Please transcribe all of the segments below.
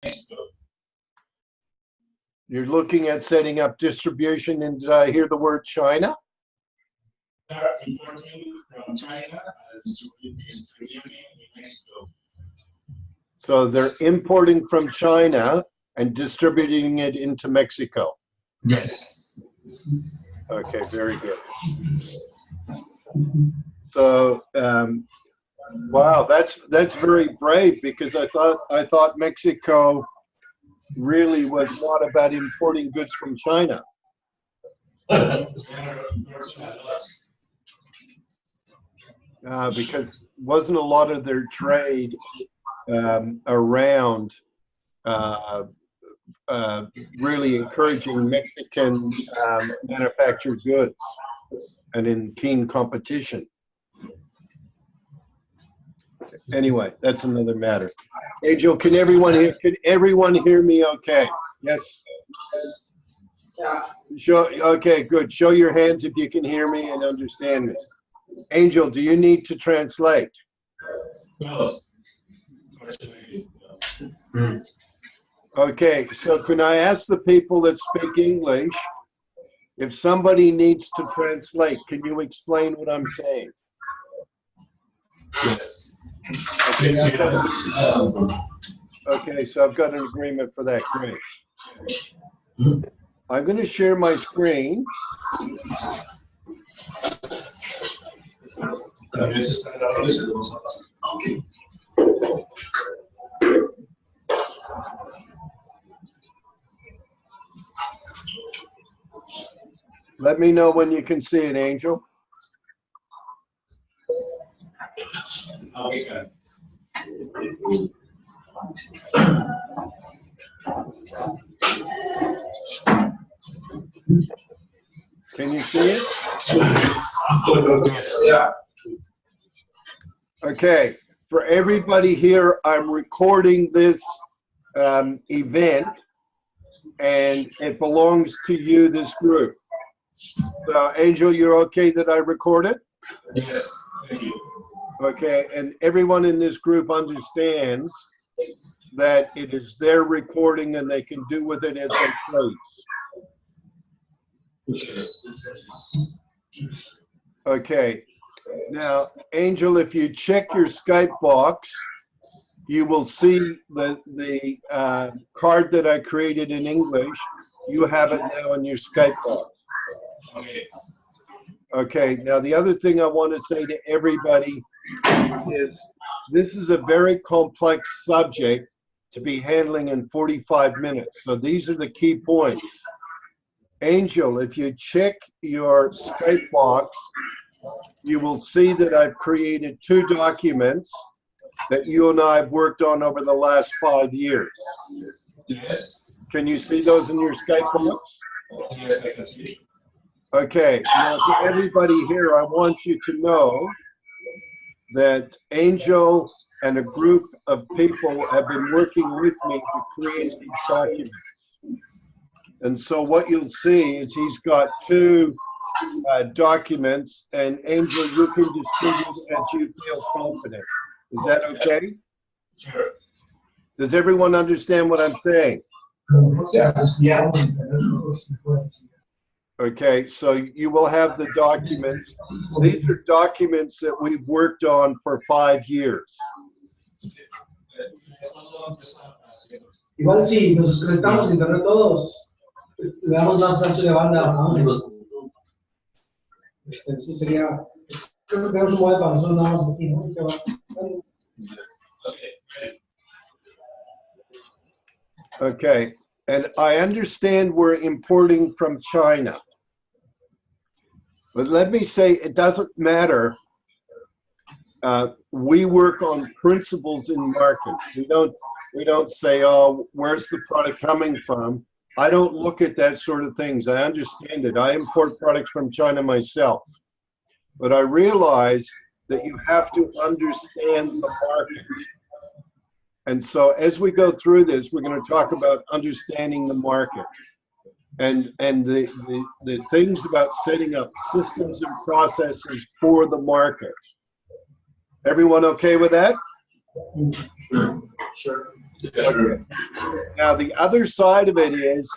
Mexico. You're looking at setting up distribution, and did I hear the word China? They're importing from China and distributing in Mexico. So they're importing from China and distributing it into Mexico. Yes. Okay, very good. So, wow, that's very brave, because I thought Mexico really was not about importing goods from China. Because wasn't a lot of their trade around really encouraging Mexican manufactured goods and in keen competition. Anyway, that's another matter. Angel, can everyone hear me okay? Yes. Okay, good. Show your hands if you can hear me and understand me. Angel, do you need to translate? No. Okay, so can I ask the people that speak English, if somebody needs to translate, can you explain what I'm saying? Yes. Okay, okay, so I've got an agreement for that. Great. I'm going to share my screen. Let me know when you can see it, Angel. Okay. Can you see it? Yeah. Okay, for everybody here, I'm recording this event, and it belongs to you, this group. So, Angel, you're okay that I record it? Yes. Thank you. Okay, and everyone in this group understands that it is their recording and they can do with it as they please. Okay, now, Angel, if you check your Skype box, you will see the card that I created in English. You have it now in your Skype box. Okay. Okay, now the other thing I want to say to everybody is this is a very complex subject to be handling in 45 minutes. So these are the key points. Angel, if you check your Skype box, you will see that I've created 2 documents that you and I have worked on over the last 5 years. Yes. Can you see those in your Skype box? Yes, I can see. Okay, now to everybody here, I want you to know that Angel and a group of people have been working with me to create these documents. And so what you'll see is he's got 2 documents, and Angel, you can distribute as you feel confident. Is that okay? Sure. Does everyone understand what I'm saying? Yeah. Okay, so you will have the documents. These are documents that we've worked on for 5 years. Igual si nos conectamos a internet todos, le damos más ancho de banda a ambos. Sí sería, creo que tenemos un modelo para nosotros nada más aquí, ¿no? Okay, and I understand we're importing from China. But let me say, it doesn't matter. We work on principles in markets. We don't say, oh, where's the product coming from? I don't look at that sort of things. I understand it. I import products from China myself. But I realize that you have to understand the market. And so as we go through this, we're going to talk about understanding the market and the things about setting up systems and processes for the market. Everyone okay with that? Sure. Sure. Yes, sir. Now, the other side of it is,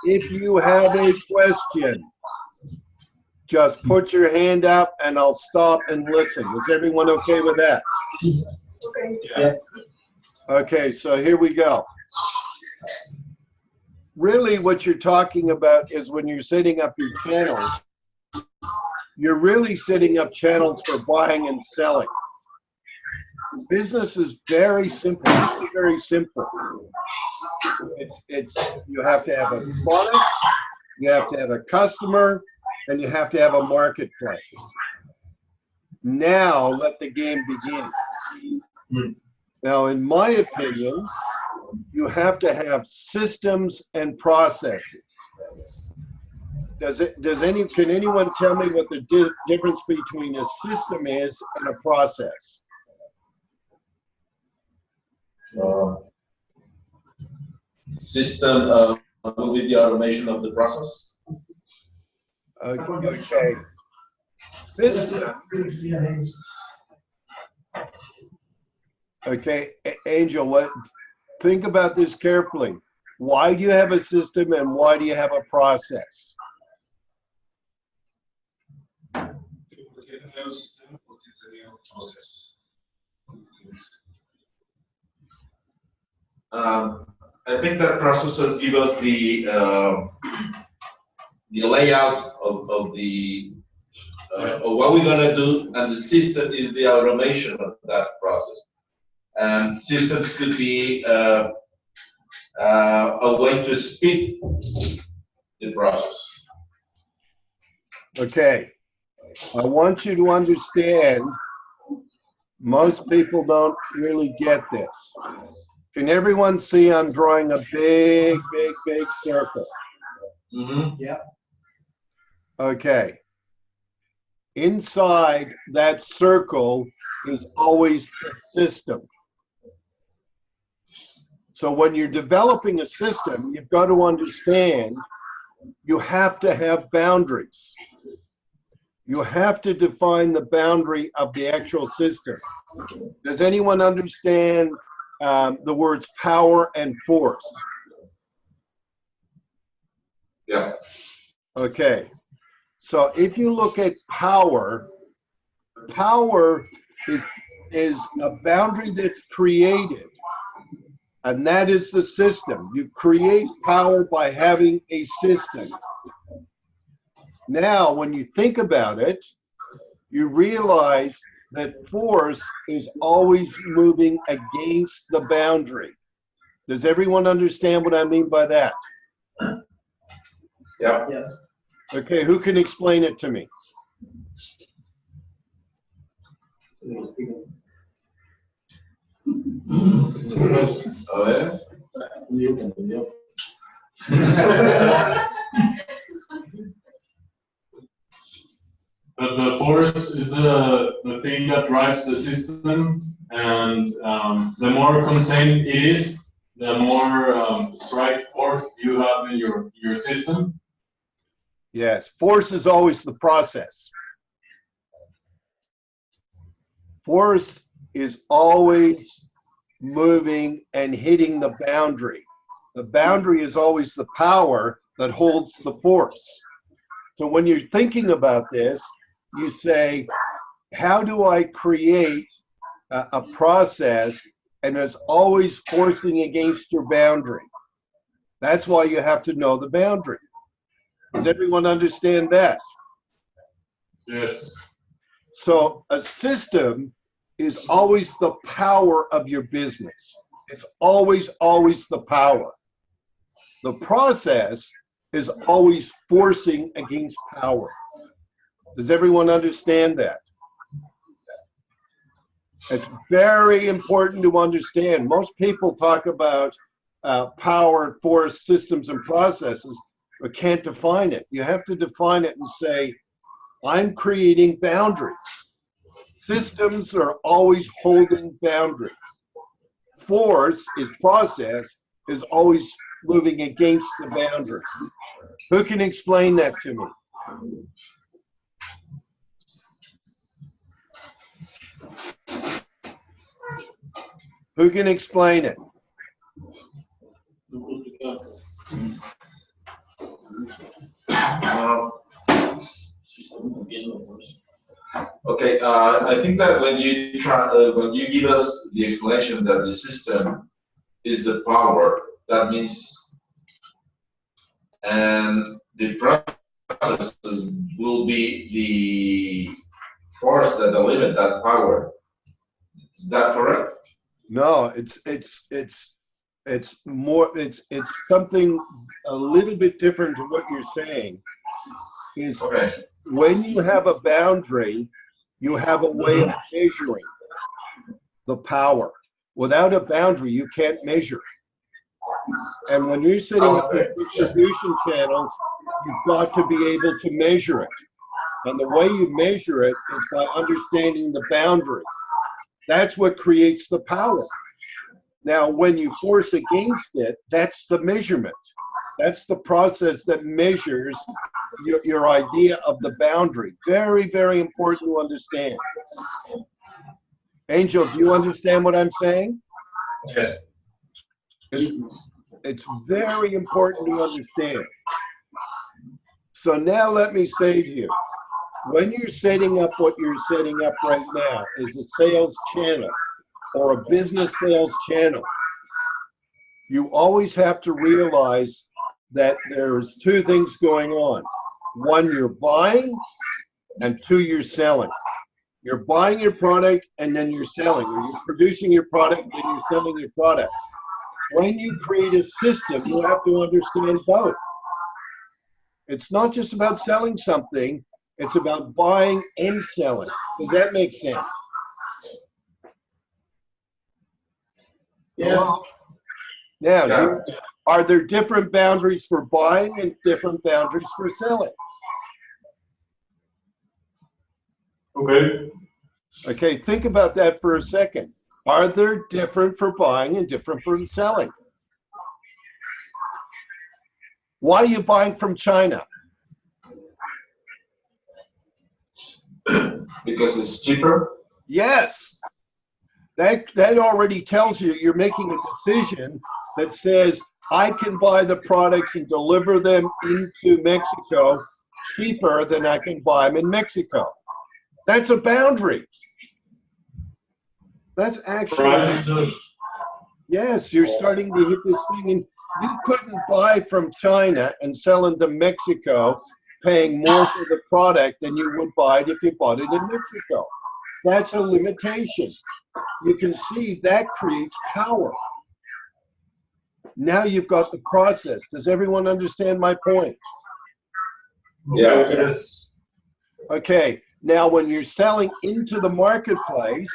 if you have a question, just put your hand up and I'll stop and listen. Is everyone okay with that? Yeah. Okay, so here we go. Really, what you're talking about is when you're setting up your channels, you're really setting up channels for buying and selling. Business is very simple, very simple. You have to have a product, you have to have a customer, and you have to have a marketplace. Now let the game begin. Now, in my opinion, you have to have systems and processes. Can anyone tell me what the difference between a system is and a process? System will be the automation of the process. Okay. System. Okay, Angel, think about this carefully. Why do you have a system and why do you have a process? I think that processes give us the layout of what we're gonna do, and the system is the automation of that process. And systems could be a way to speed the process. Okay, I want you to understand, most people don't really get this. Can everyone see I'm drawing a big, big, big circle? Mm-hmm. Yeah. Okay. Inside that circle is always the system. So when you're developing a system, you've got to understand you have to have boundaries. You have to define the boundary of the actual system. Does anyone understand the words power and force? Yeah. Okay. So if you look at power, power is a boundary that's created, and that is the system. You create power by having a system. Now, when you think about it, you realize that force is always moving against the boundary. Does everyone understand what I mean by that? Yeah. Yes. Okay, who can explain it to me? A ver. But the force is the thing that drives the system, and the more contained it is, the more strike force you have in your system. Yes, force is always the process. Force is always moving and hitting the boundary. The boundary is always the power that holds the force. So when you're thinking about this, you say, how do I create a process and it's always forcing against your boundary? That's why you have to know the boundary. Does everyone understand that? Yes. So a system is always the power of your business. It's always, always the power. The process is always forcing against power. Does everyone understand that? It's very important to understand. Most people talk about power, force, systems, and processes, but can't define it. You have to define it and say, I'm creating boundaries. Systems are always holding boundaries. Force is process, is always moving against the boundary. Who can explain that to me? Who can explain it? Okay, I think that when you give us the explanation that the system is the power, that means, and the process will be the force that limit that power. Is that correct? No, it's something a little bit different to what you're saying. Is Okay. when you have a boundary, you have a way of measuring the power. Without a boundary, you can't measure. And when you're setting up Okay. distribution channels, you've got to be able to measure it. And the way you measure it is by understanding the boundary. That's what creates the power. Now, when you force against it, that's the measurement. That's the process that measures your idea of the boundary. Very, very important to understand. Angel, do you understand what I'm saying? Yes. It's very important to understand. So now let me say to you, when you're setting up what you're setting up right now is a sales channel or a business sales channel, you always have to realize that there's two things going on. One, you're buying, and two, you're selling. You're buying your product and then you're selling, or you're producing your product and you're selling your product. When you create a system, you have to understand both. It's not just about selling something, it's about buying and selling. Does that make sense? Yes. Now, Yeah. are there different boundaries for buying and different boundaries for selling? Okay. Okay, think about that for a second. Are there different for buying and different for selling? Why are you buying from China? Because it's cheaper? Yes. That already tells you you're making a decision that says, I can buy the products and deliver them into Mexico cheaper than I can buy them in Mexico. That's a boundary. That's actually, Price is yes, you're starting to hit this thing. And you couldn't buy from China and sell into Mexico paying more for the product than you would buy it if you bought it in Mexico. That's a limitation. You can see that creates power. Now you've got the process. Does everyone understand my point? Yeah. Yes. Okay, now when you're selling into the marketplace,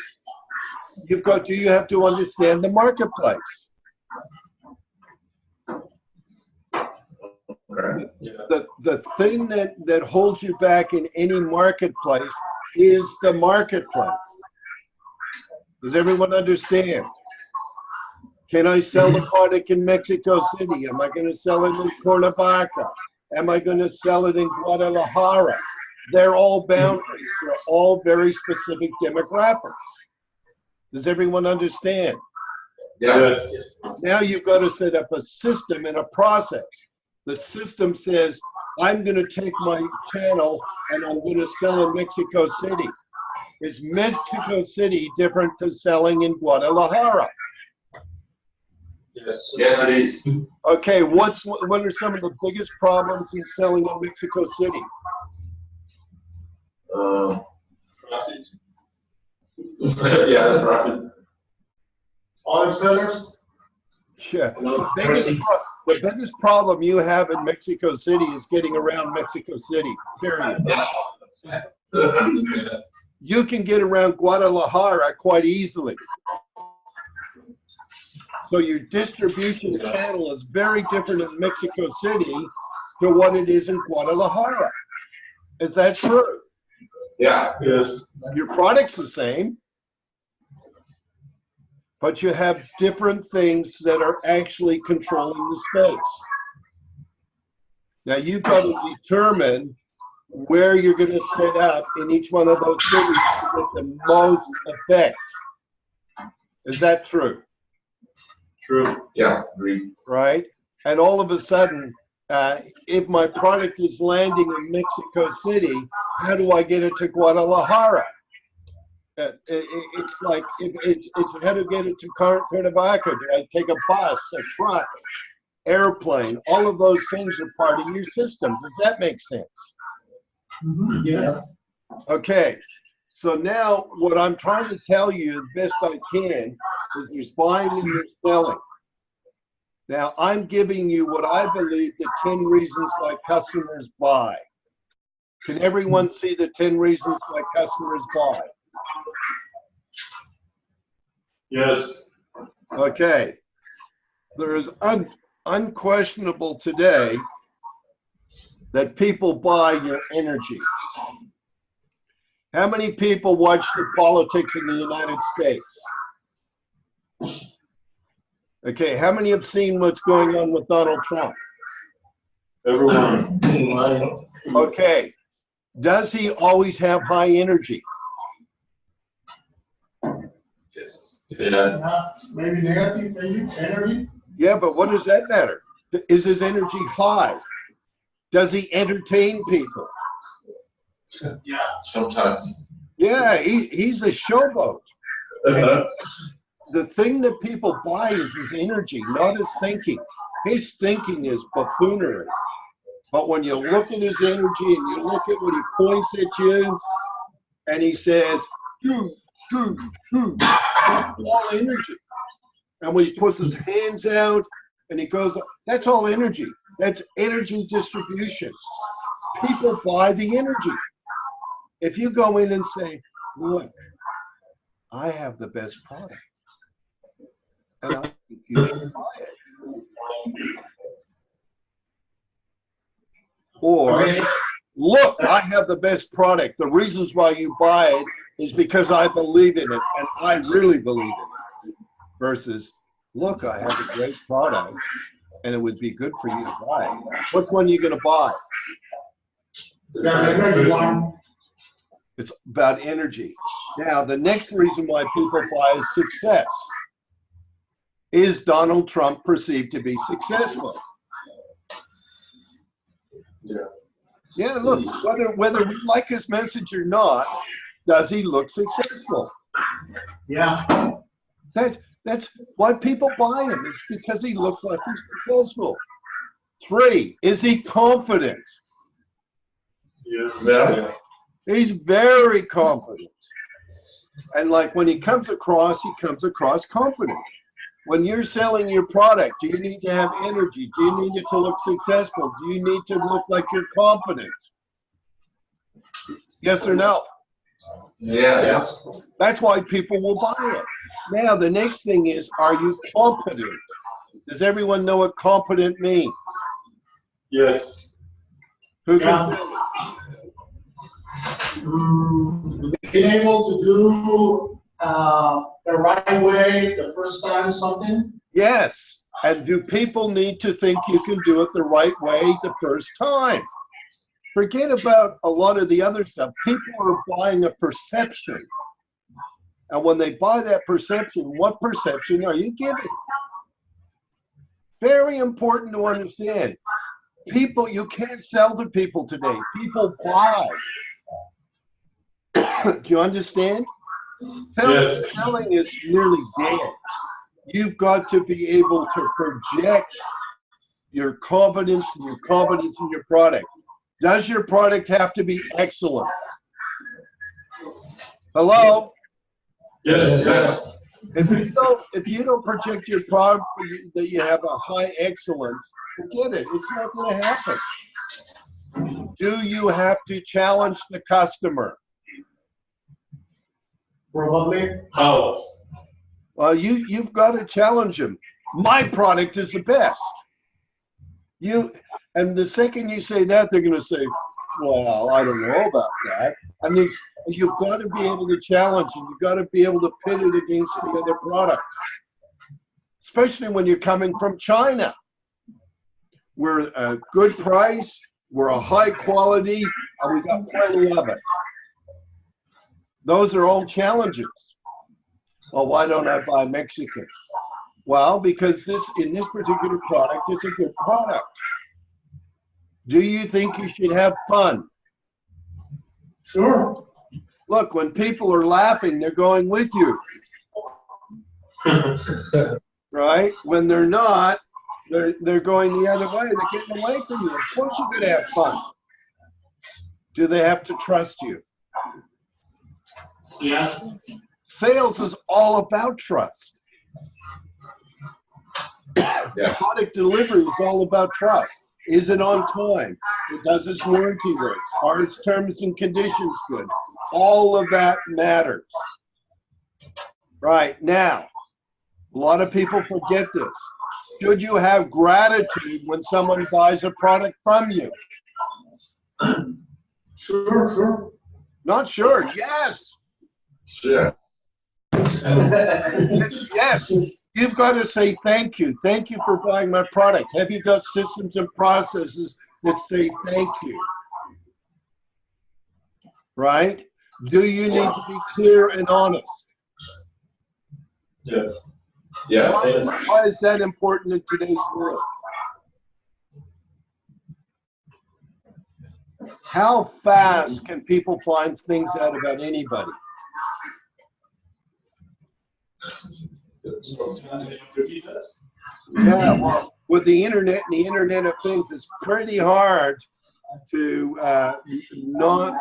you have to understand the marketplace. Okay. The thing that holds you back in any marketplace is the marketplace. Does everyone understand? Can I sell the product in Mexico City? Am I going to sell it in Cuernavaca? Am I going to sell it in Guadalajara? They're all boundaries. They're all very specific demographics. Does everyone understand? Yeah. yes. Now you've got to set up a system and a process. The system says, I'm going to take my channel and I'm going to sell in Mexico City. Is Mexico City different to selling in Guadalajara? Yes. Yes, it is. Okay, what are some of the biggest problems in selling in Mexico City? Yeah, the profit. Other sellers? Yeah. The biggest problem you have in Mexico City is getting around Mexico City, period. You can get around Guadalajara quite easily. So your distribution channel is very different in Mexico City to what it is in Guadalajara. Is that true? Yeah. Yes. Your product's the same, but you have different things that are actually controlling the space. Now you've got to determine where you're going to set up in each one of those cities to get the most effect. Is that true? True. Yeah, agree. right? And all of a sudden, if my product is landing in Mexico City, how do I get it to Guadalajara? It's like, it's how to get it to Cuernavaca. Do I take a bus, a truck, airplane? All of those things are part of your system. Does that make sense? Yes. Okay, so now what I'm trying to tell you as best I can is there's buying and there's selling. Now, I'm giving you what I believe the 10 reasons why customers buy. Can everyone see the 10 reasons why customers buy? Yes. Okay. There is unquestionable today that people buy your energy. How many people watch the politics in the United States? Okay, how many have seen what's going on with Donald Trump? Everyone. Okay, does he always have high energy? Yes. Yeah. Maybe negative energy? Yeah, but what does that matter? Is his energy high? Does he entertain people? Yeah, sometimes. Yeah, he's a showboat. The thing that people buy is his energy, not his thinking. His thinking is buffoonery. But when you look at his energy and you look at when he points at you and he says, that's all energy. And when he puts his hands out and he goes, that's all energy. That's energy distribution. People buy the energy. If you go in and say, look, I have the best product, and I think you should buy it. Or, look, I have the best product. The reasons why you buy it is because I believe in it, and I really believe in it. Versus, look, I have a great product, and it would be good for you to buy. Which one are you going to buy? It's about energy. Now, the next reason why people buy is success. Is Donald Trump perceived to be successful? Yeah. Yeah, look, whether we like his message or not, does he look successful? Yeah. That's why people buy him. It's because he looks like he's successful. 3, is he confident? Yes. Yeah. He's very confident. And like when he comes across confident. When you're selling your product, do you need to have energy? Do you need it to look successful? Do you need to look like you're confident? Yes or no? Yes. That's why people will buy it. Now, the next thing is, are you competent? Does everyone know what competent means? Yes. Who can Yeah. tell me? Being able to do the right way the first time something? Yes. And do people need to think you can do it the right way the first time? Forget about a lot of the other stuff. People are buying a perception. And when they buy that perception, what perception are you giving? Very important to understand. People, you can't sell to people today. People buy. Do you understand? Yes. Selling is nearly dead. You've got to be able to project your confidence and your confidence in your product. Does your product have to be excellent? Hello? Yes. Yes. If you don't project your product that you have a high excellence, forget it. It's not going to happen. Do you have to challenge the customer? Probably. How? Well, you've got to challenge them. My product is the best. And the second you say that, they're going to say, well, I don't know about that. I mean, you've got to be able to challenge and you've got to be able to pit it against the other product, especially when you're coming from China. We're a good price, we're a high quality, and we got plenty of it. Those are all challenges. Well, why don't I buy Mexican? Well, because in this particular product, it's a good product. Do you think you should have fun? Sure. Look, when people are laughing, they're going with you, right? When they're not, they're going the other way. They're getting away from you. Of course you're going to have fun. Do they have to trust you? Yeah. Sales is all about trust. Yeah. Product delivery is all about trust. Is it on time? Does its warranty work? Are its terms and conditions good? All of that matters. Right, now, a lot of people forget this. Should you have gratitude when someone buys a product from you? Sure. Not sure, yes. Sure. Yes, you've got to say thank you. Thank you for buying my product. Have you got systems and processes that say thank you? Right? Do you need to be clear and honest? Yeah. Yeah. Why is that important in today's world? How fast can people find things out about anybody? Yeah, well, with the internet and the Internet of Things, it's pretty hard to not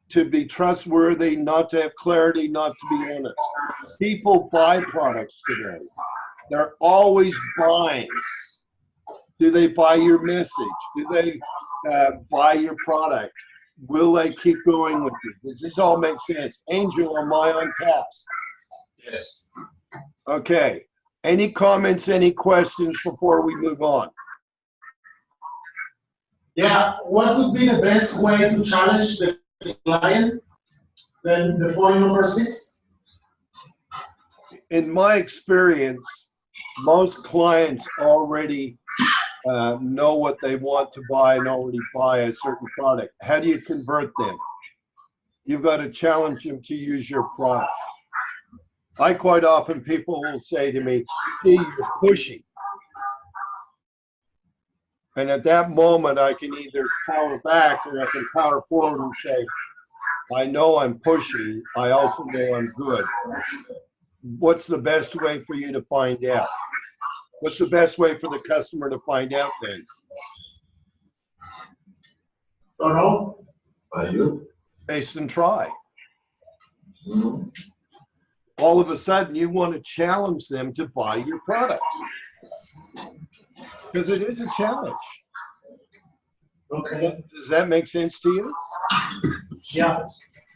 to be trustworthy, not to have clarity, not to be honest. People buy products today. They're always buying. Do they buy your message? Do they buy your product? Will they keep going with you? Does this all make sense? Angel, am I on task? Yes. Okay. Any comments, any questions before we move on? Yeah, what would be the best way to challenge the client? Then the point number 6. In my experience, most clients already know what they want to buy and already buy a certain product. How do you convert them? You've got to challenge them to use your product. Quite often people will say to me, "Gee, you're pushy." And at that moment, I can either power back or I can power forward and say, I know I'm pushy. I also know I'm good. What's the best way for you to find out? What's the best way for the customer to find out things? Don't know. Are you? Taste and try. Mhm. All of a sudden, you want to challenge them to buy your product. Because it is a challenge. Okay. Does that make sense to you? Yeah.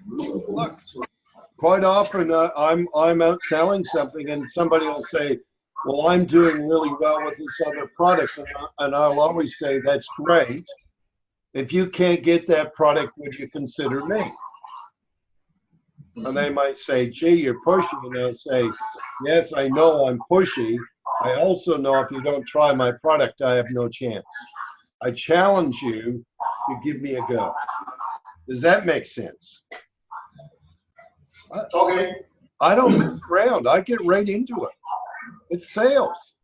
Look, quite often I'm out selling something and somebody will say, well, I'm doing really well with this other product. And I'll always say, that's great. If you can't get that product, would you consider me? And they might say, gee, you're pushy. And I'll say, yes, I know I'm pushy. I also know if you don't try my product, I have no chance. I challenge you to give me a go. Does that make sense? Okay. I don't mess around. I get right into it. It's sales.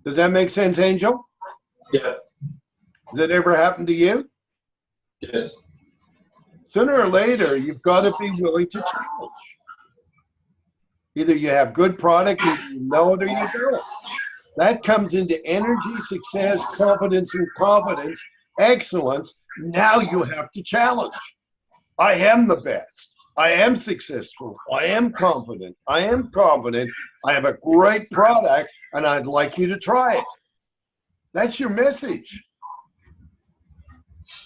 Does that make sense, Angel? Yeah. Does it ever happen to you? Yes. Sooner or later, you've got to be willing to challenge. Either you have good product, either you know it, or you don't. That comes into energy, success, confidence, and competence, excellence. Now you have to challenge. I am the best. I am successful. I am confident. I am confident. I have a great product, and I'd like you to try it. That's your message.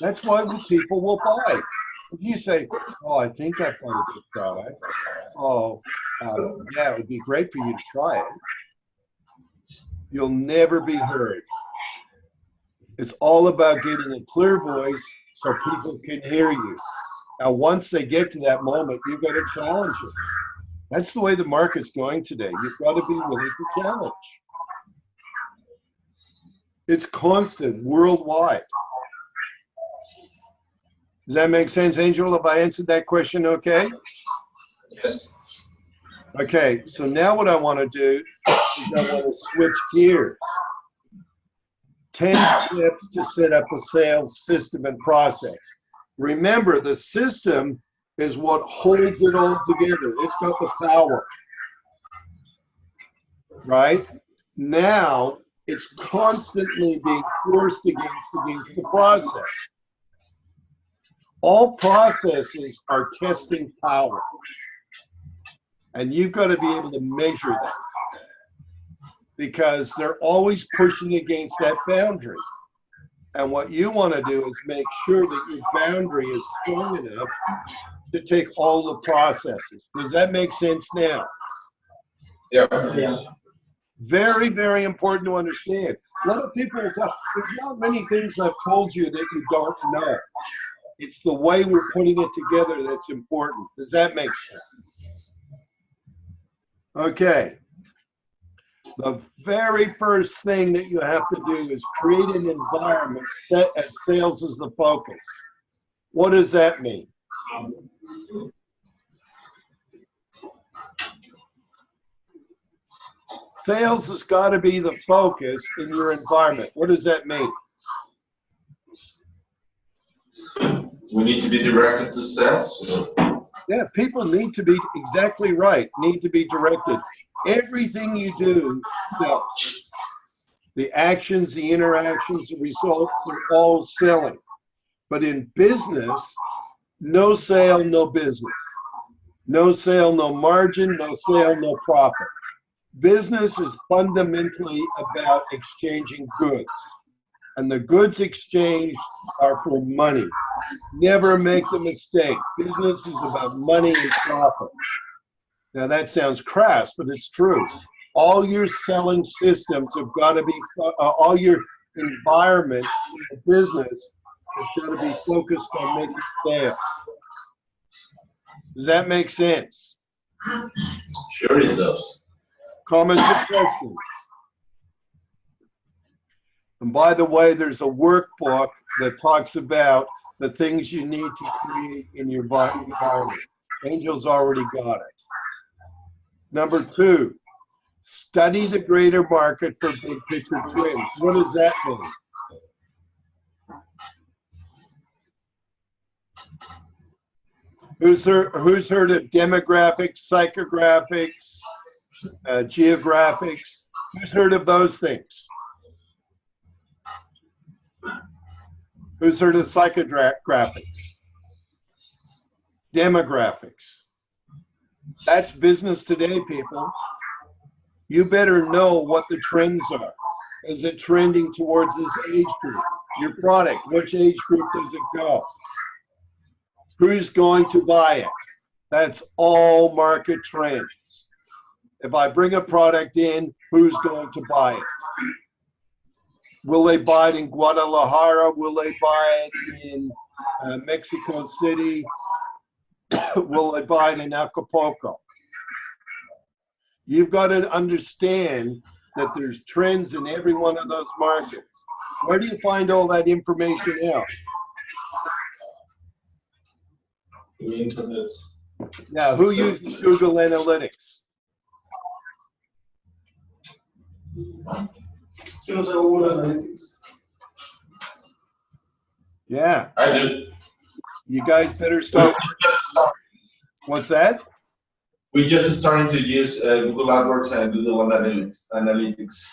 That's why the people will buy. If you say, oh, I think I've got a good product. Oh, yeah, it would be great for you to try it. You'll never be heard. It's all about getting a clear voice so people can hear you. Now, once they get to that moment, you've got to challenge them. That's the way the market's going today. You've got to be willing to challenge. It's constant, worldwide. Does that make sense, Angel? Have I answered that question okay? Yes. Okay, so now what I want to do is I want to switch gears. 10 steps to set up a sales system and process. Remember, the system is what holds it all together. It's got the power, right? Now, it's constantly being forced against the process. All processes are testing power. And you've got to be able to measure that, because they're always pushing against that boundary. And what you want to do is make sure that your boundary is strong enough to take all the processes. Does that make sense now? Yeah. Yeah. Very, very important to understand. A lot of people will talk, there's not many things I've told you that you don't know. It's the way we're putting it together that's important. Does that make sense? Okay. The very first thing that you have to do is create an environment set as sales as the focus. What does that mean? Sales has got to be the focus in your environment. What does that mean? We need to be directed to sales. Yeah, people need to be exactly right, need to be directed. Everything you do sells. The actions, the interactions, the results, they're all selling. But in business, no sale, no business. No sale, no margin, no sale, no profit. Business is fundamentally about exchanging goods. And the goods exchanged are for money. Never make the mistake. Business is about money and profit. Now that sounds crass, but it's true. All your selling systems have got to be, all your environment in the business has got to be focused on making sales. Does that make sense? Sure it does. Comments or questions? And by the way, there's a workbook that talks about the things you need to create in your environment. Angel's already got it. Number 2, study the greater market for big picture trends. What does that mean? Who's heard of demographics, psychographics, geographics? Who's heard of those things? Who's heard of psychographics? Demographics. That's business today, people. You better know what the trends are. Is it trending towards this age group? Your product, which age group does it go? Who's going to buy it? That's all market trends. If I bring a product in, who's going to buy it? Will they buy it in Guadalajara? Will they buy it in Mexico City? Will they buy it in Acapulco? You've got to understand that there's trends in every one of those markets. Where do you find all that information out? The internet. Now, who uses Google Analytics? Yo uso Google Analytics. Yeah, I do. you guys better start. What's that? We just starting to use Google AdWords and Google Analytics.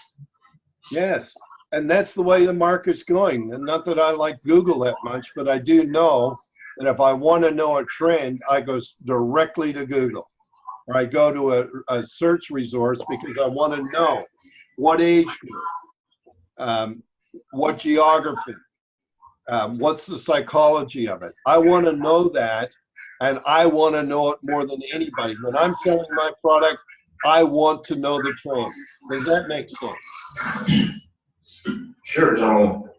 Yes, and that's the way the market's going. And not that I like Google that much, but I do know that if I want to know a trend, I go directly to Google. Or I go to a search resource because I want to know what age group, what geography, what's the psychology of it. I want to know that, and I want to know it more than anybody. When I'm selling my product, I want to know the trend. Does that make sense? Sure, John.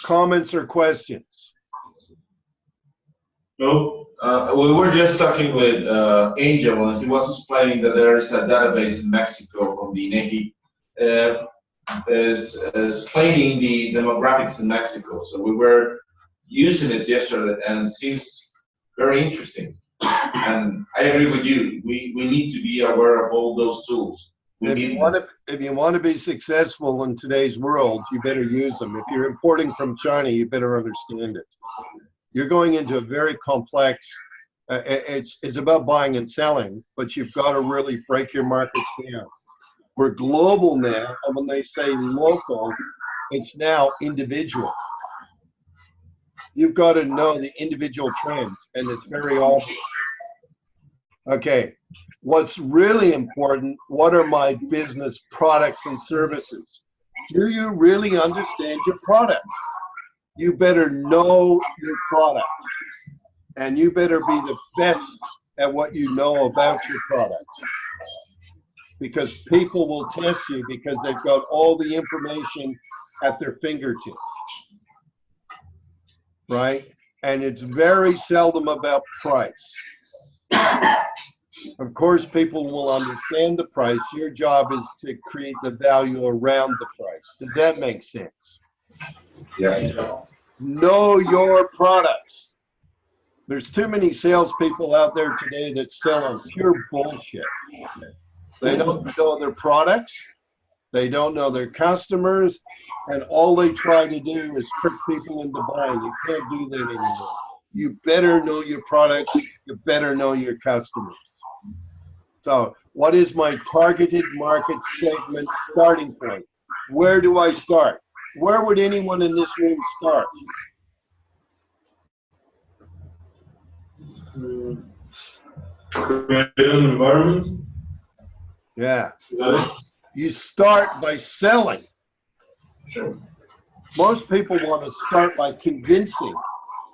Comments or questions? No. We were just talking with Angel, and he was explaining that there is a database in Mexico from the INEGI is explaining the demographics in Mexico. So we were using it yesterday, and it seems very interesting. And I agree with you. We need to be aware of all those tools. We If need you want to, if you want to be successful in today's world, you better use them. If you're importing from China, you better understand it. You're going into a very complex, it's about buying and selling, but you've got to really break your markets down. We're global now, and when they say local, it's now individual. You've got to know the individual trends, and it's very obvious. Okay, what's really important, what are my business products and services? Do you really understand your products? You better know your product, and you better be the best at what you know about your product. Because people will test you because they've got all the information at their fingertips, right? And it's very seldom about price. Of course, people will understand the price. Your job is to create the value around the price. Does that make sense? Yeah. Know your products. There's too many salespeople out there today that sell on pure bullshit. They don't know their products, they don't know their customers, and all they try to do is trick people into buying. You can't do that anymore. You better know your products, you better know your customers. So, what is my targeted market segment starting point? Where do I start? Where would anyone in this room start? Create an environment. Yeah. Is that it? You start by selling. Sure. Most people want to start by convincing.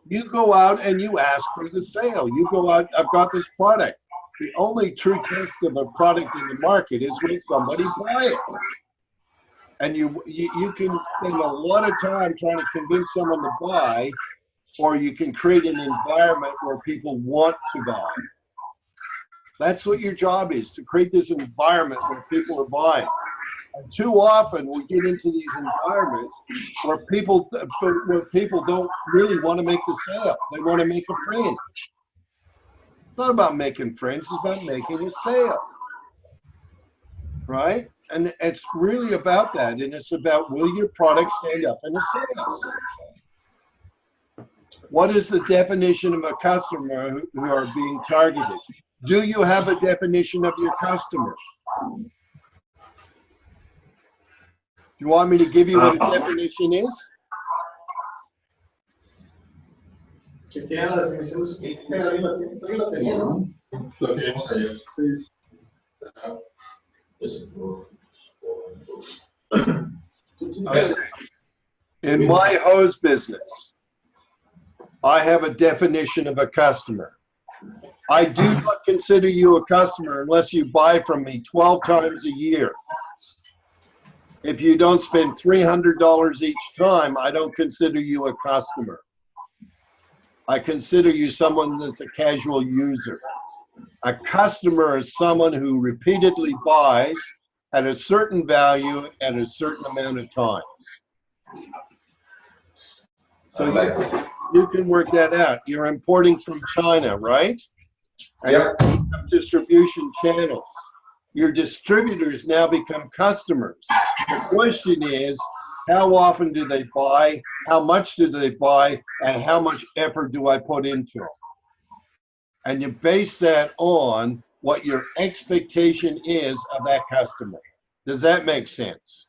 You go out and you ask for the sale. You go out, I've got this product. The only true test of a product in the market is when somebody buys it. And you can spend a lot of time trying to convince someone to buy, or you can create an environment where people want to buy. That's what your job is, to create this environment where people are buying. And too often we get into these environments where people don't really want to make the sale. They want to make a friend. It's not about making friends, it's about making a sale. Right? And it's really about that. And it's about, will your product stand up in a sale? What is the definition of a customer who are being targeted? Do you have a definition of your customer? Do you want me to give you what a definition is? Cristiano, la definición es que la tenía, ¿no? Lo que vimos ayer. Sí. In my hose business, I have a definition of a customer. I do not consider you a customer unless you buy from me 12 times a year. If you don't spend $300 each time, I don't consider you a customer. I consider you someone that's a casual user. A customer is someone who repeatedly buys at a certain value at a certain amount of times. So you can work that out. You're importing from China, right? And Yep. you have distribution channels. Your distributors now become customers. The question is, how often do they buy? How much do they buy? And how much effort do I put into it? And you base that on what your expectation is of that customer. Does that make sense?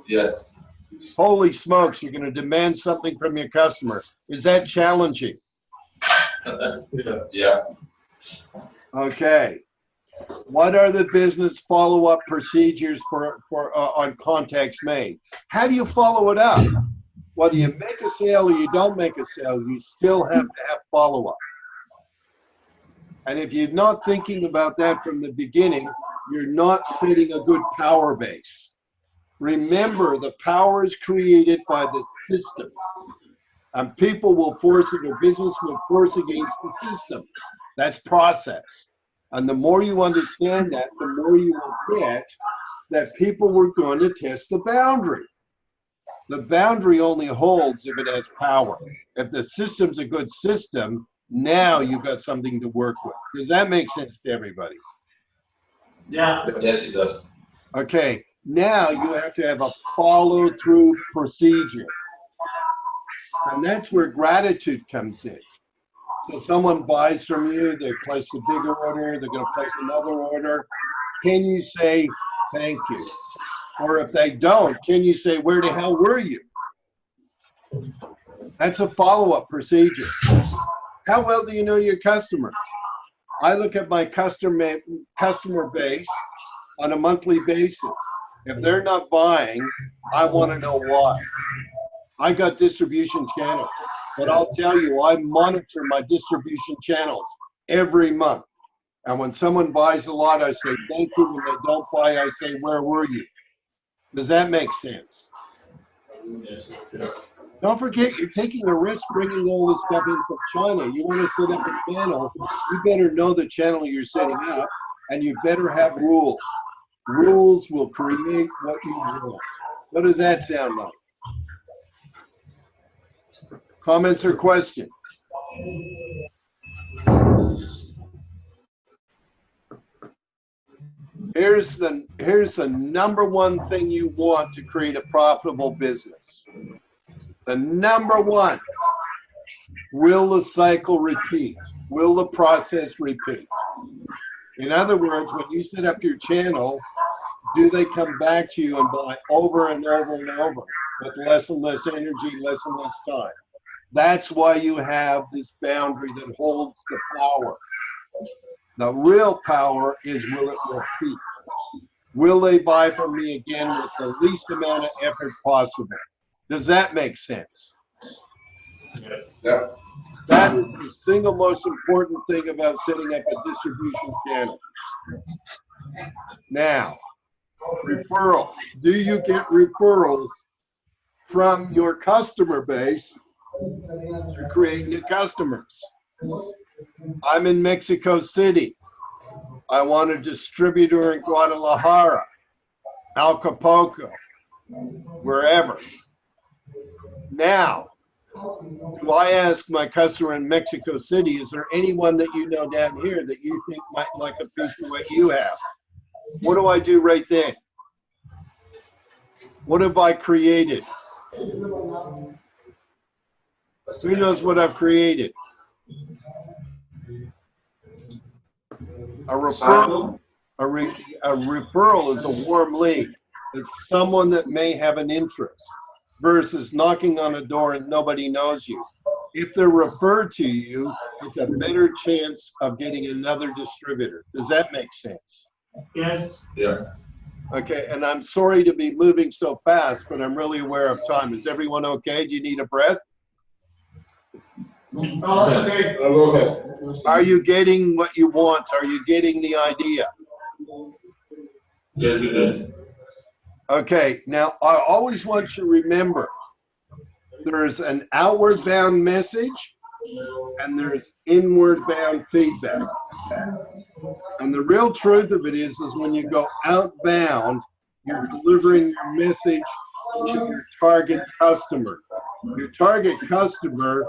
Yes. Holy smokes, you're going to demand something from your customer. Is that challenging? Yeah. Okay. What are the business follow-up procedures on contacts made? How do you follow it up? Whether you make a sale or you don't make a sale, you still have to have follow-up. And if you're not thinking about that from the beginning, you're not setting a good power base. Remember, the power is created by the system. And people will force it, or business will force against the system. That's process. And the more you understand that, the more you will get that people were going to test the boundary. The boundary only holds if it has power. If the system's a good system, now you've got something to work with. Does that make sense to everybody? Yeah. Yes, it does. Okay, now you have to have a follow-through procedure. And that's where gratitude comes in. So someone buys from you, they place a bigger order, they're going to place another order. Can you say thank you? Or if they don't, can you say, where the hell were you? That's a follow-up procedure. How well do you know your customers? I look at my customer base on a monthly basis. If they're not buying, I want to know why. I got distribution channels, but I'll tell you, I monitor my distribution channels every month. And when someone buys a lot, I say thank you. When they don't buy, I say, where were you? Does that make sense? Don't forget, you're taking a risk bringing all this stuff in from China. You want to set up a channel, you better know the channel you're setting up, and you better have rules. Rules will create what you want. What does that sound like? Comments or questions? Here's the number one thing you want to create a profitable business. The number one, will the cycle repeat? Will the process repeat? In other words, when you set up your channel, do they come back to you and buy over and over and over with less and less energy, less and less time? That's why you have this boundary that holds the power. The real power is, will it repeat? Will they buy from me again with the least amount of effort possible? Does that make sense? Yeah. That is the single most important thing about setting up a distribution channel. Now, referrals. Do you get referrals from your customer base to create new customers? I'm in Mexico City. I want a distributor in Guadalajara, Acapulco, wherever. Now, do I ask my customer in Mexico City, is there anyone that you know down here that you think might like a piece of what you have? What do I do right then? What have I created? Who knows what I've created? A referral. A referral is a warm lead. It's someone that may have an interest versus knocking on a door and nobody knows you. If they're referred to you, it's a better chance of getting another distributor. Does that make sense? Yes. Yeah. Okay, and I'm sorry to be moving so fast, but I'm really aware of time. Is everyone okay? Do you need a breath? No, it's okay. Go ahead. Are you getting what you want? Are you getting the idea? Yes, we did. Okay, now I always want you to remember there's an outward bound message and there's inward bound feedback. And the real truth of it is when you go outbound, you're delivering your message to your target customer. Your target customer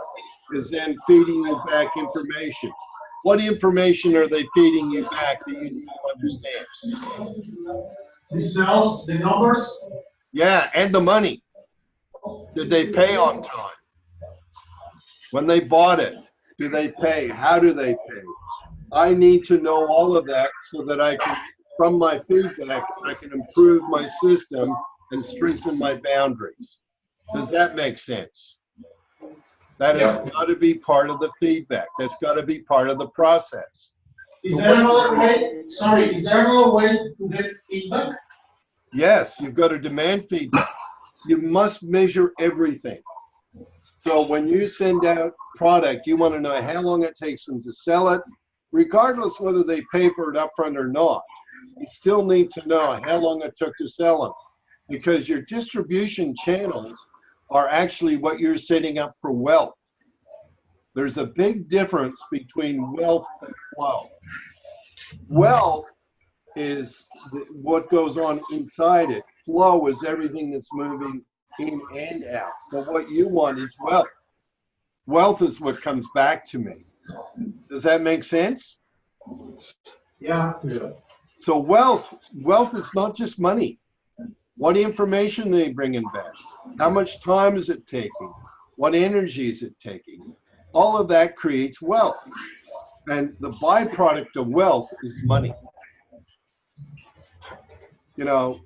is then feeding you back information. What information are they feeding you back that you need to understand? The sales, the numbers. Yeah, and the money. Did they pay on time? When they bought it, do they pay? How do they pay? I need to know all of that so that I can, from my feedback, I can improve my system and strengthen my boundaries. Does that make sense? That has got to be part of the feedback. That's got to be part of the process. Is there another way? Sorry, is there another way to get feedback? Yes, you've got to demand feedback. You must measure everything. So when you send out product, you want to know how long it takes them to sell it, regardless whether they pay for it upfront or not. You still need to know how long it took to sell them, because your distribution channels are actually what you're setting up for wealth. There's a big difference between wealth and flow. Wealth is what goes on inside it. Flow is everything that's moving in and out. But what you want is wealth. Wealth is what comes back to me. Does that make sense? Yeah. So wealth is not just money. What information are they bringing back? How much time is it taking? What energy is it taking? All of that creates wealth. And the byproduct of wealth is money. You know,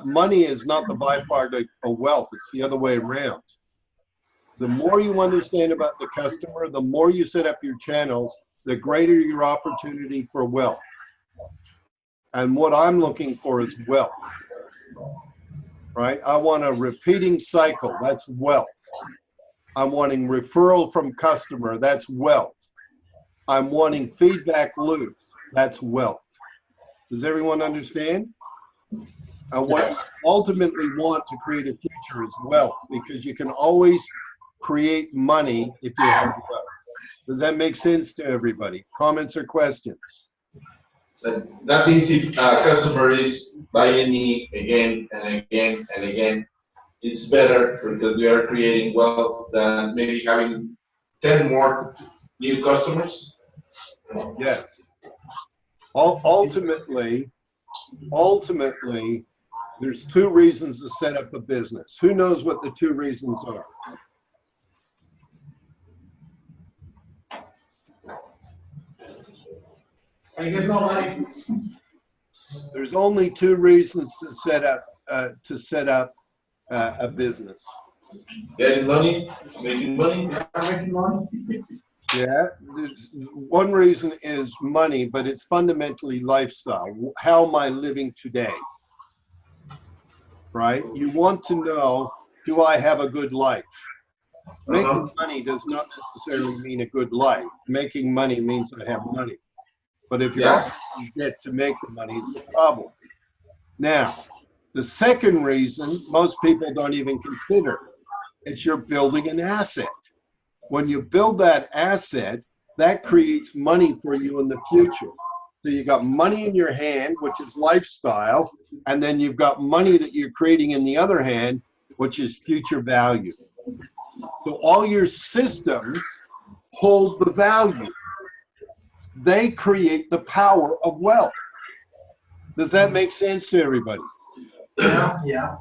money is not the byproduct of wealth. It's the other way around. The more you understand about the customer, the more you set up your channels, the greater your opportunity for wealth. And what I'm looking for is wealth, right? I want a repeating cycle. That's wealth. I'm wanting referral from customer. That's wealth. I'm wanting feedback loops. That's wealth. Does everyone understand? And what you ultimately want to create a future is wealth, because you can always create money if you have wealth. Does that make sense to everybody? Comments or questions? That means if a customer is buying me again and again and again, it's better because we are creating wealth than maybe having 10 more new customers. Yes. Ultimately, there's two reasons to set up a business. Who knows what the two reasons are? I guess nobody. There's only two reasons to set up a business. Getting money, making money. Making money. Yeah, one reason is money, but it's fundamentally lifestyle. How am I living today? Right? You want to know, do I have a good life? Making money does not necessarily mean a good life. Making money means I have money. But if you get to make the money, it's a problem. Now, the second reason most people don't even consider, it's you're building an asset. When you build that asset, that creates money for you in the future. So you got money in your hand, which is lifestyle, and then you've got money that you're creating in the other hand, which is future value. So all your systems hold the value. They create the power of wealth. Does that make sense to everybody? Yeah.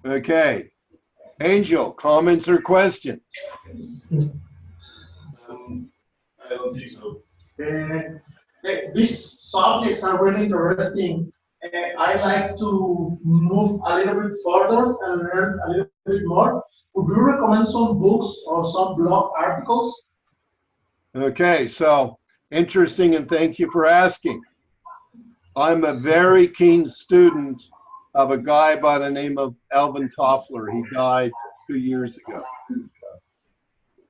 Okay. Angel, comments or questions? I don't think so. These subjects are really interesting. I'd like to move a little bit further and learn a little bit more. Would you recommend some books or some blog articles? Okay, so interesting, and thank you for asking. I'm a very keen student of a guy by the name of Alvin Toffler. He died 2 years ago.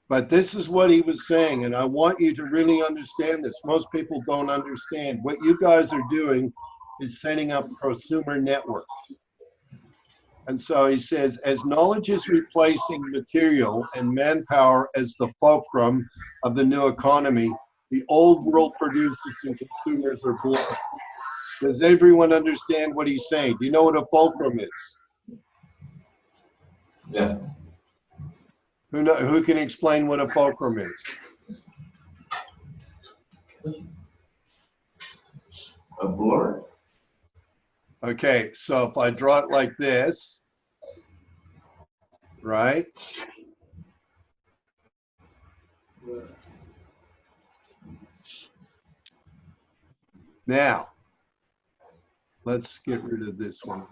But this is what he was saying, and I want you to really understand this. Most people don't understand. What you guys are doing is setting up prosumer networks. And so he says, as knowledge is replacing material and manpower as the fulcrum of the new economy, the old world producers and consumers are born. Does everyone understand what he's saying? Do you know what a fulcrum is? Yeah. Who can explain what a fulcrum is? A board? Okay, so if I draw it like this, right? Now, let's get rid of this one.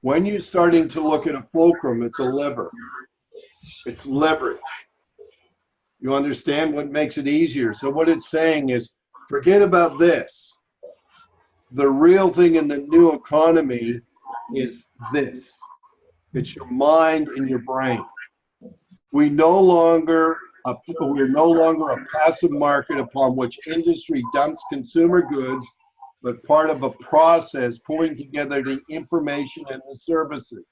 When you're starting to look at a fulcrum, it's a lever. It's leverage. You understand what makes it easier? So what it's saying is, forget about this. The real thing in the new economy is this. It's your mind and your brain. We're no longer a passive market upon which industry dumps consumer goods, but part of a process pulling together the information and the services.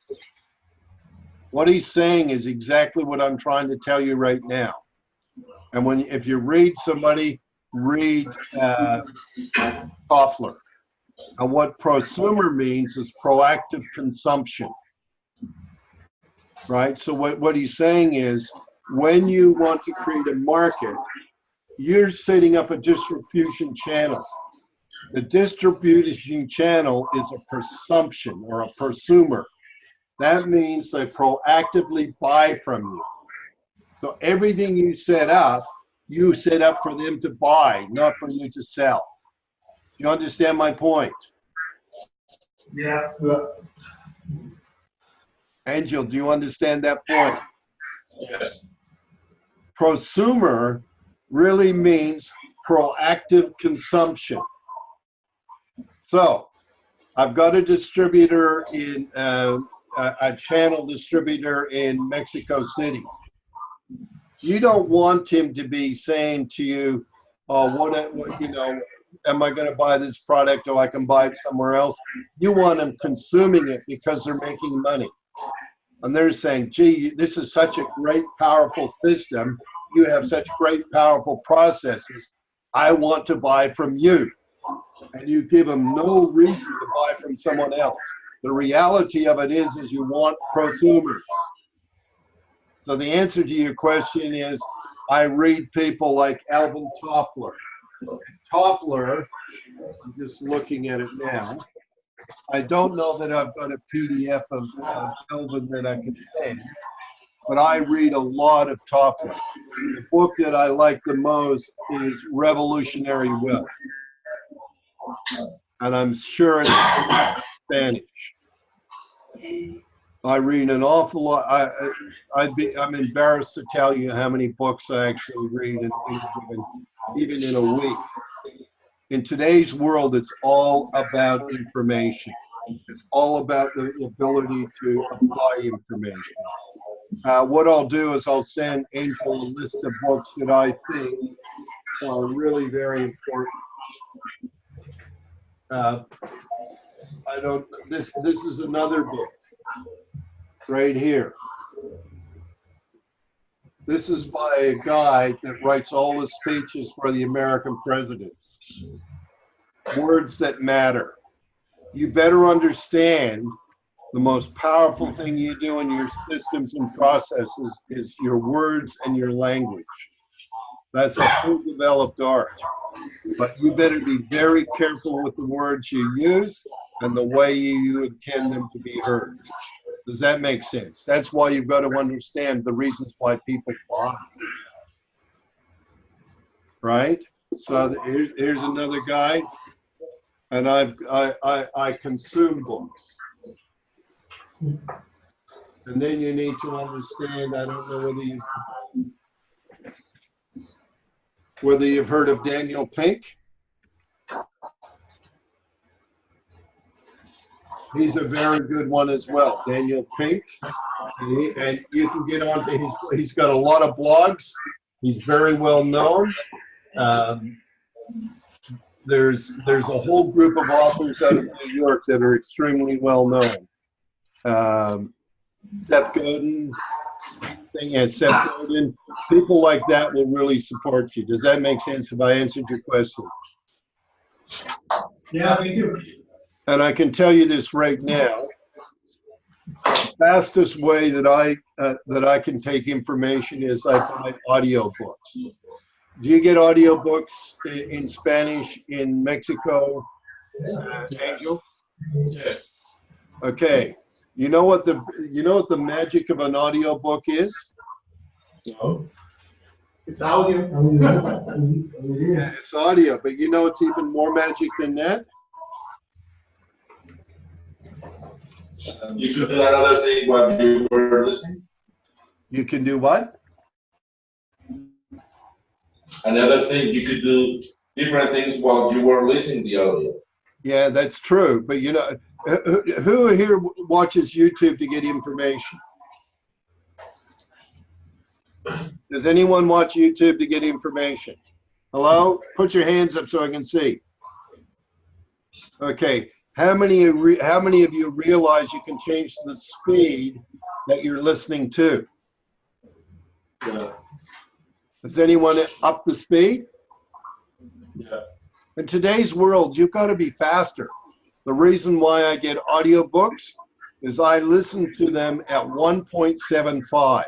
What he's saying is exactly what I'm trying to tell you right now. And if you read somebody, read Toffler. And what prosumer means is proactive consumption, right? So what he's saying is, when you want to create a market, you're setting up a distribution channel. The distribution channel is a presumption or a prosumer. That means they proactively buy from you. So everything you set up for them to buy, not for you to sell. You understand my point? Yeah. Angel, do you understand that point? Yes. Prosumer really means proactive consumption. So I've got a distributor in a channel distributor in Mexico City. You don't want him to be saying to you, "Oh, what you know, am I going to buy this product or I can buy it somewhere else?" You want them consuming it because they're making money. And they're saying, "Gee, this is such a great, powerful system. You have such great, powerful processes. I want to buy from you." And you give them no reason to buy from someone else. The reality of it is you want prosumers. So the answer to your question is, I read people like Alvin Toffler. Toffler, I'm just looking at it now. I don't know that I've got a PDF of Alvin that I can send, but I read a lot of Toffler. The book that I like the most is Revolutionary Wealth. And I'm sure it's Spanish. I read an awful lot. I'm embarrassed to tell you how many books I actually read even in a week. In today's world, it's all about information. It's all about the ability to apply information. What I'll do is I'll send Angel a list of books that I think are really very important. This is another book right here. This is by a guy that writes all the speeches for the American presidents. Words That Matter. You better understand the most powerful thing you do in your systems and processes is your words and your language. That's a full developed art. But you better be very careful with the words you use and the way you intend them to be heard. Does that make sense? That's why you've got to understand the reasons why people buy. Right? So here's another guy, and I consume books. And then you need to understand, I don't know whether you've heard of Daniel Pink. He's a very good one as well, Daniel Pink. And you can get onto he's got a lot of blogs. He's very well known. There's a whole group of authors out of New York that are extremely well known. Seth Godin, people like that will really support you. Does that make sense if I answered your question? Yeah, thank you. And I can tell you this right now, the fastest way that I can take information is I buy audiobooks. Do you get audiobooks in Spanish in Mexico, Angel? Yes. Okay. You know what the magic of an audiobook is? No. It's audio. Yeah, it's audio, but you know it's even more magic than that? You should do another thing while you were listening. You can do what? Another thing, you could do different things while you were listening to the audio. Yeah, that's true. But you know, who here watches YouTube to get information? Does anyone watch YouTube to get information? Hello? Put your hands up so I can see. Okay. How many of you realize you can change the speed that you're listening to? Yeah. Does anyone up the speed? Yeah. In today's world, you've got to be faster. The reason why I get audiobooks is I listen to them at 1.75.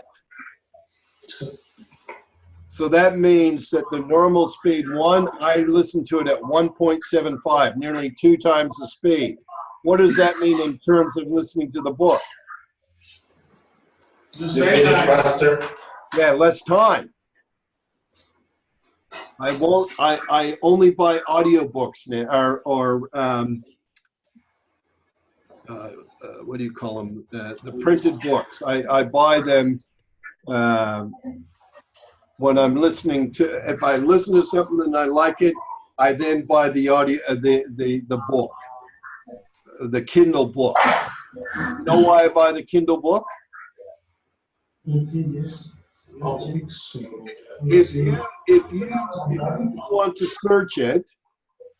So that means that the normal speed one, I listen to it at 1.75, nearly 2 times the speed. What does that mean in terms of listening to the book? You finish faster. Yeah, less time. I only buy audiobooks now, or what do you call them? The printed books. I buy them when I'm listening to. If I listen to something and I like it, I then buy the audio, the book, the Kindle book. You know why I buy the Kindle book? If you want to search it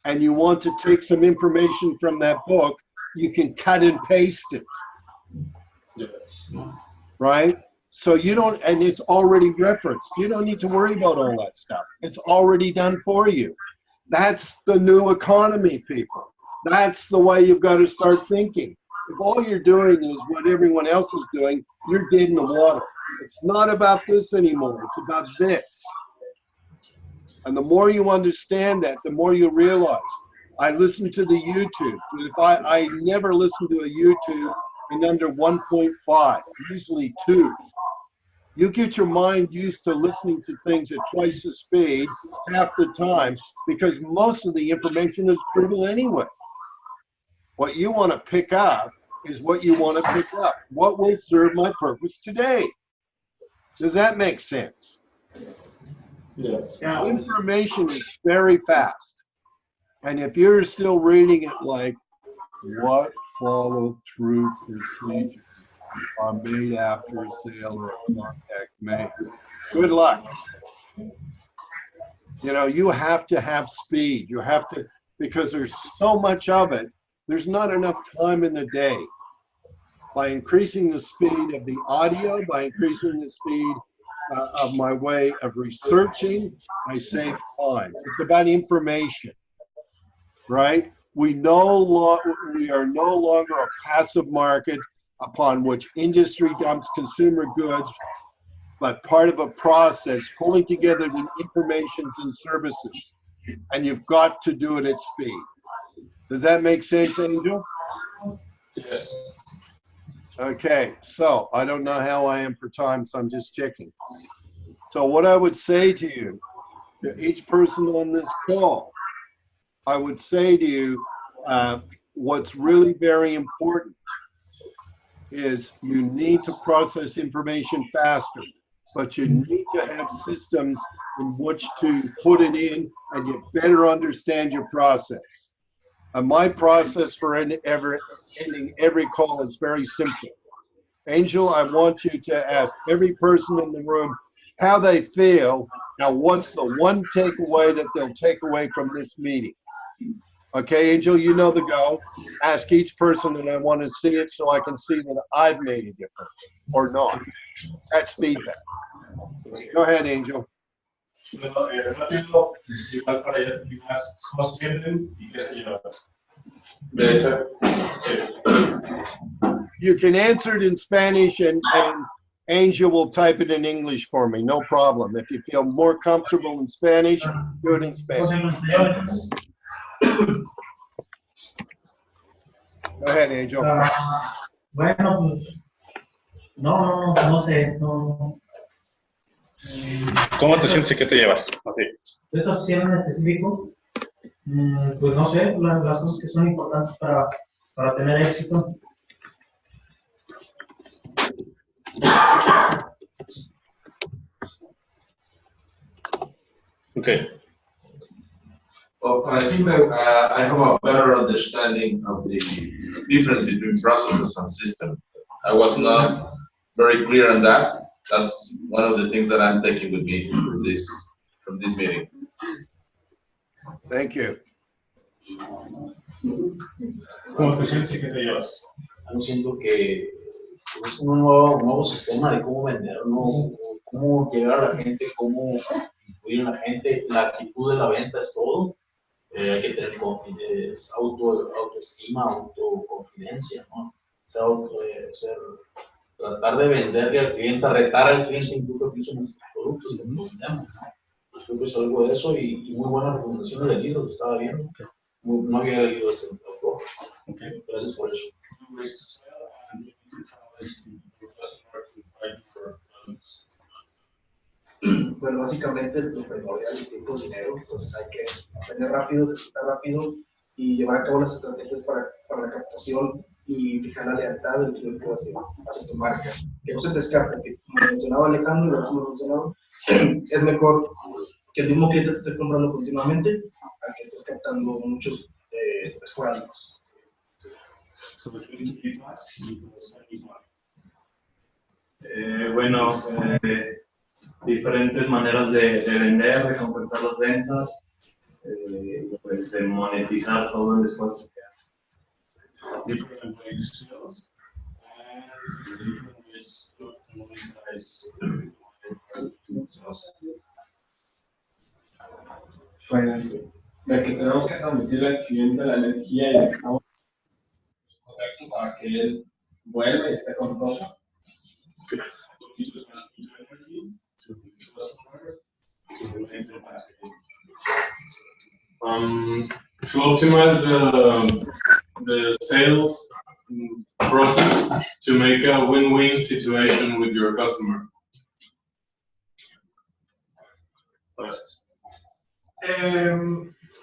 and you want to take some information from that book, you can cut and paste it. Right? So you don't, and it's already referenced. You don't need to worry about all that stuff. It's already done for you. That's the new economy, people. That's the way you've got to start thinking. If all you're doing is what everyone else is doing, you're dead in the water. It's not about this anymore. It's about this. And the more you understand that, the more you realize. I listen to the YouTube. If I never listen to a YouTube in under 1.5, usually 2. You get your mind used to listening to things at twice the speed, half the time, because most of the information is trivial anyway. What you want to pick up is what you want to pick up. What will serve my purpose today? Does that make sense? Yes. Information is very fast. And if you're still reading it like, what follow-through procedures are made after a sale or a contact made? Good luck. You know, you have to have speed. You have to, because there's so much of it, there's not enough time in the day. By increasing the speed of the audio, by increasing the speed of my way of researching, I save time. It's about information, right? We are no longer a passive market upon which industry dumps consumer goods, but part of a process pulling together the informations and services. And you've got to do it at speed. Does that make sense, Angel? Yes. Okay, so I don't know how I am for time, so I'm just checking. So what I would say to you, to each person on this call, I would say to you, what's really very important is you need to process information faster, but you need to have systems in which to put it in and you better understand your process. And my process for ending every call is very simple. Angel, I want you to ask every person in the room how they feel. Now, what's the one takeaway that they'll take away from this meeting? Okay, Angel, you know the go. Ask each person, and I want to see it so I can see that I've made a difference or not. That's feedback. Go ahead, Angel. Rápido, igual para ya terminar, ¿cómo se sienten y qué se llevan? You can answer it in Spanish, and Angel will type it in English for me, no problem. If you feel more comfortable in Spanish, do it in Spanish. Go ahead, Angel. Bueno, pues, no sé, no. ¿Cómo te sientes y qué te llevas? Así. De esta sesión en específico, pues no sé, las cosas que son importantes para tener éxito. Okay. Well, I think that I have a better understanding of the difference between processes and systems. I was not very clear on that. That's one of the things that I'm taking with me from this meeting. Thank you. ¿Cómo te sientes y qué te llevas? Yo siento que es un nuevo sistema de cómo vender, cómo llegar a la gente, cómo influir en la gente. La actitud de la venta es todo. Hay que tener autoestima, autoconfidencia, ¿no? Ser tratar de venderle al cliente, retar al cliente incluso que use nuestros productos que vendemos, ¿no? Pues creo que es algo de eso y muy buenas recomendaciones del libro que estaba viendo. No había leído este autor. Gracias por eso. Bueno, básicamente lo primordial el tiempo es dinero, entonces hay que aprender rápido, ejecutar rápido y llevar a cabo las estrategias para la captación y fijar la lealtad del cliente hacia tu marca. Que no se te escape, que como mencionaba Alejandro y lo hemos mencionado, es mejor que el mismo cliente te esté comprando continuamente a que estés captando muchos esporádicos. Bueno, diferentes maneras de vender, de completar las ventas, pues de monetizar todo el esfuerzo que hace. Different ways to sales and different ways to monetize Pues de que tenemos que transmitirle al cliente la energía y de que estamos correcto para que él vuelva y esté con nosotros. To optimize the sales process to make a win-win situation with your customer.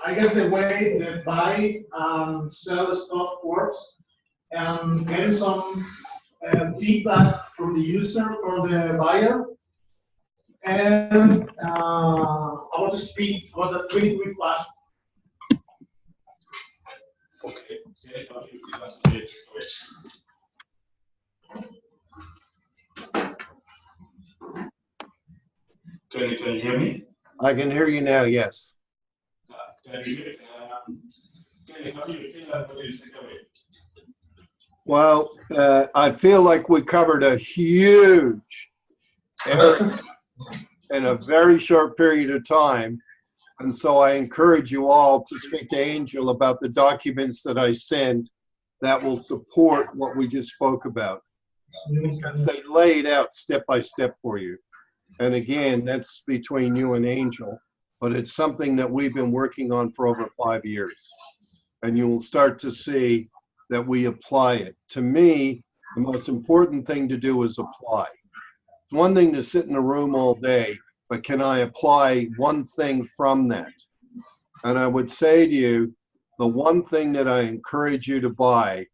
I guess the way the buy and sell stuff works, getting some feedback from the user, from the buyer, and I want to speak about that really, really fast. Okay. Can you hear me? I can hear you now, yes. Well, I feel like we covered a huge area in a very short period of time. And so I encourage you all to speak to Angel about the documents that I sent that will support what we just spoke about. Because they lay it out step by step for you. And again, that's between you and Angel, but it's something that we've been working on for over 5 years. And you will start to see that we apply it. To me, the most important thing to do is apply. It's one thing to sit in a room all day, but can I apply one thing from that? And I would say to you, the one thing that I encourage you to buy.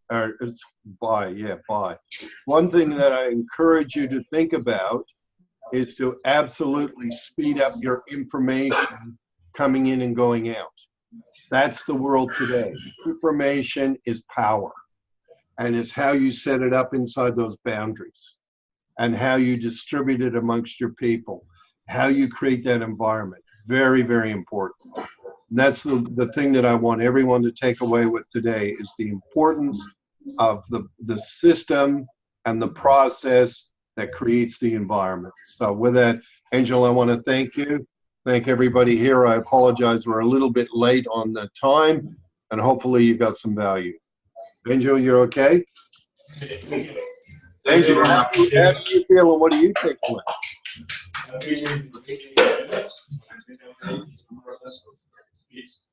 One thing that I encourage you to think about is to absolutely speed up your information coming in and going out. That's the world today. Information is power. And it's how you set it up inside those boundaries and how you distribute it amongst your people, how you create that environment. Very, very important. And that's the thing that I want everyone to take away with today is the importance of the system and the process that creates the environment. So with that, Angel, I want to thank you. Thank everybody here. I apologize, we're a little bit late on the time, and hopefully you got some value. Angel, you're okay? Angel, how do you feel and what do you take away? Peace.